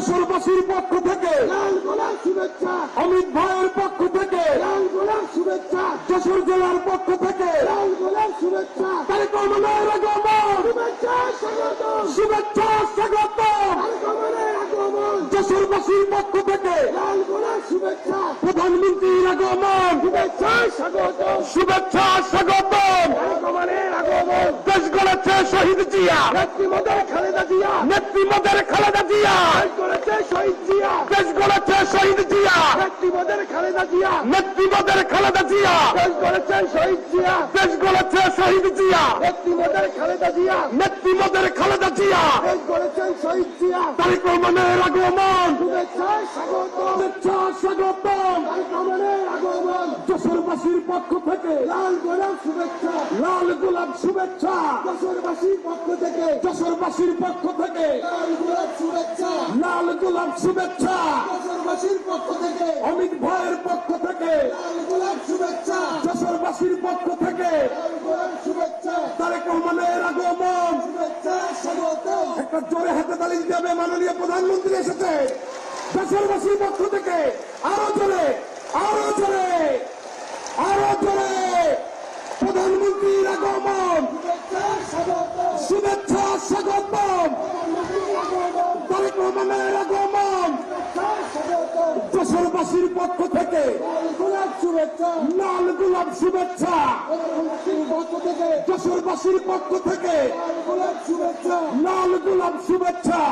যশোরবাসীর পক্ষ থেকে লাল গোলাপ শুভেচ্ছা, অমিত ভাইয়ের পক্ষ থেকে লাল গোলাপ শুভেচ্ছা, যশোর জেলার পক্ষ থেকে লাল গোলাপ শুভেচ্ছা, তারেক রহমানের আগমন, শুভেচ্ছা স্বাগত, শুভেচ্ছা স্বাগত। আগমনের আগমন, যশোরবাসীর পক্ষ থেকে লাল গোলাপ শুভেচ্ছা, প্রধানমন্ত্রীর আগমন, শুভেচ্ছা স্বাগত, শুভেচ্ছা স্বাগত। আগমনের আগমন, দেশ গড়েছে শহীদ জিয়া, নেত্রী মোদের খালেদা জিয়া, নেত্রী মোদের খালেদা জিয়া, দেশ গড়েছে শহীদ জিয়া, দেশ গড়েছে শহীদ জিয়া, নেত্রী মোদের খালেদা জিয়া, নেত্রী মোদের খালেদা জিয়া, দেশ গড়েছে শহীদ জিয়া, দেশ গড়েছে শহীদ জিয়া, নেত্রী মোদের খালেদা জিয়া, নেত্রী মোদের খালেদা জিয়া। দেশ গড়েছেন শহীদ জিয়া, তারেক রহমানের আগমন, শুভেচ্ছা স্বাগত, শুভেচ্ছা স্বাগত। আগমনের আগমন, যশোরবাসীর পক্ষ থেকে লাল গোলাপ শুভেচ্ছা, লাল গোলাপ শুভেচ্ছা, যশোরবাসীর পক্ষ থেকে যশোরবাসীর পক্ষ থেকে লাল গোলাপ শুভেচ্ছা, লাল গোলাপ শুভেচ্ছা, যশোরবাসীর পক্ষ থেকে অমিত ভাইয়ের পক্ষ থেকে লাল গোলাপ শুভেচ্ছা, যশোরবাসীর পক্ষ থেকে লাল গোলাপ শুভেচ্ছা, তারেক রহমানের আগমন। শুভেচ্ছা স্বাগত, একটা জোরে হাতে তালি দিতে হবে, মাননীয় প্রধানমন্ত্রী এসেছে। দেশবাসীর পক্ষ থেকে আরো জোরে, আরো জোরে, আরো জোরে প্রধানমন্ত্রীর আগমন, শুভেচ্ছা স্বাগত, শুভেচ্ছা স্বাগতম। প্রধানমন্ত্রীর আগমন, তারেক রহমানের আগমন। শুভেচ্ছা স্বাগত, দেশবাসীর পক্ষ থেকে লাল গোলাপ শুভেচ্ছা, লাল গোলাপ শুভেচ্ছা, প্রধানমন্ত্রীর পক্ষ থেকে যশোরবাসীর পক্ষ থেকে লাল গোলাপ শুভেচ্ছা, লাল গোলাপ শুভেচ্ছা।